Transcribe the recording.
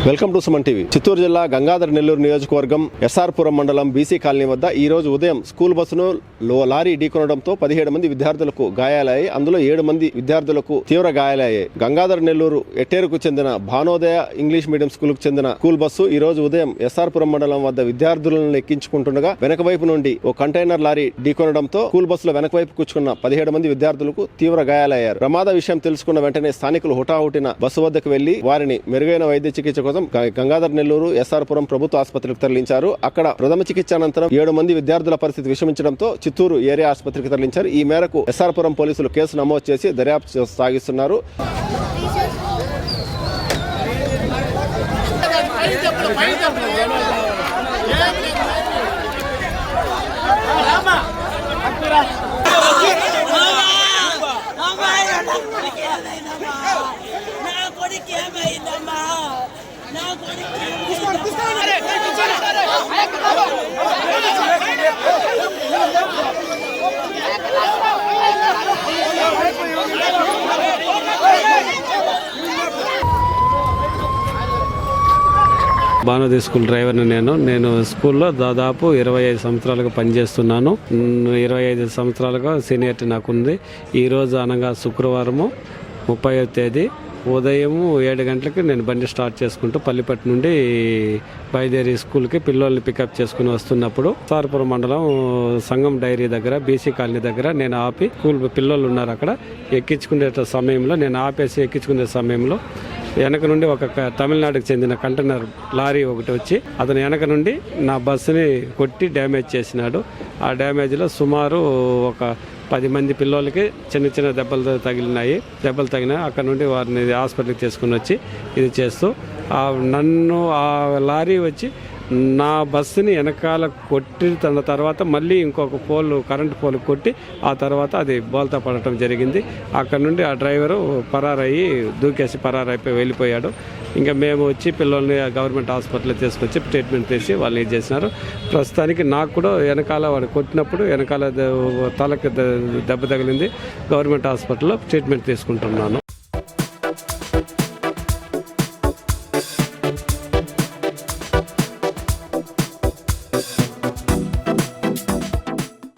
Welcome to Suman TV. Chittoor జిల్లా గంగాధర నెల్లూరు నియోజకవర్గం ఎస్ఆర్పురం మండలం బీసీ కాలనీ వద్ద ఈ రోజు ఉదయం స్కూల్ బస్సును లారీ ఢీకొనడంతో 17 మంది విద్యార్థులకు గాయాలయ్యాయి. అందులో 7 మంది విద్యార్థులకు తీవ్ర గాయాలయ్యాయి. గంగాధర నెల్లూరు ఎట్టేరుకు చెందిన భానోదయ ఇంగ్లీష్ మీడియం స్కూల్ కు చెందిన స్కూల్ బస్సు ఈ రోజు ఉదయం ఎస్ఆర్పురం మండలం వద్ద విద్యార్థులను ఎక్కించుకుంటుండగా వెనక వైపు నుండి ఓ కంటైనర్ లారీ ఢీకొనడంతో స్కూల్ బస్సులో వెనక వైపు కూర్చున్న 17 మంది విద్యార్థులకు తీవ్ర గాయాలయ్యారు. ప్రమాద విషయం తెలుసుకున్న వెంటనే స్థానికులు హుటాహుటిన బస్సు వద్దకు వెళ్లి వారిని మెరుగైన వైద్య చికిత్స కోసం గంగాధర నెల్లూరు ఎస్ఆర్పురం ప్రభుత్వ ఆసుపత్రికి తరలించారు. అక్కడ ప్రథమ చికిత్స అనంతరం 7 మంది విద్యార్థుల పరిస్థితి విషమించడంతో చిత్తూరు ఏరియా ఆసుపత్రికి తరలించారు. ఈ మేరకు ఎస్ఆర్పురం పోలీసులు కేసు నమోదు చేసి దర్యాప్తు సాగిస్తున్నారు. భానోదయ స్కూల్ డ్రైవర్ని నేను స్కూల్లో దాదాపు 25 సంవత్సరాలుగా పనిచేస్తున్నాను. 25 సంవత్సరాలుగా సీనియారిటీ నాకుంది. ఈరోజు అనగా శుక్రవారము 30వ తేదీ ఉదయం 7 గంటలకి నేను బండి స్టార్ట్ చేసుకుంటూ పల్లిపట్టు నుండి బయలుదేరి స్కూల్కి పిల్లల్ని పికప్ చేసుకుని వస్తున్నప్పుడు సార్పురం మండలం సంగం డైరీ దగ్గర బీసీ కాలనీ దగ్గర నేను ఆపి స్కూల్ పిల్లలు ఉన్నారు అక్కడ ఎక్కించుకునే సమయంలో నేను ఆపేసి ఎక్కించుకునే సమయంలో వెనక నుండి ఒక తమిళనాడుకు చెందిన కంటైనర్ లారీ ఒకటి వచ్చి అతను వెనక నుండి నా బస్సుని కొట్టి డ్యామేజ్ చేసినాడు. ఆ డ్యామేజ్లో సుమారు ఒక 10 మంది పిల్లలకి చిన్న చిన్న దెబ్బలు తగినాయి. అక్కడ నుండి వారిని హాస్పిటల్కి తీసుకుని వచ్చి ఇది చేస్తూ నన్ను ఆ లారీ వచ్చి నా బస్సుని వెనకాల కొట్టి తన తర్వాత మళ్ళీ ఇంకొక కరెంట్ పోల్ కొట్టి ఆ తర్వాత అది బోల్తా పడటం జరిగింది. అక్కడ నుండి ఆ డ్రైవరు దూకేసి పరారైపోయి వెళ్ళిపోయాడు. ఇంకా మేము వచ్చి పిల్లల్ని గవర్నమెంట్ హాస్పిటల్లో తీసుకొచ్చి ట్రీట్మెంట్ చేసి వాళ్ళని ఇది చేసినారు. ప్రస్తుతానికి నాకు కూడా వెనకాల వాడు కొట్టినప్పుడు వెనకాల తలకి దెబ్బ తగిలింది. గవర్నమెంట్ హాస్పిటల్లో ట్రీట్మెంట్ తీసుకుంటున్నాను.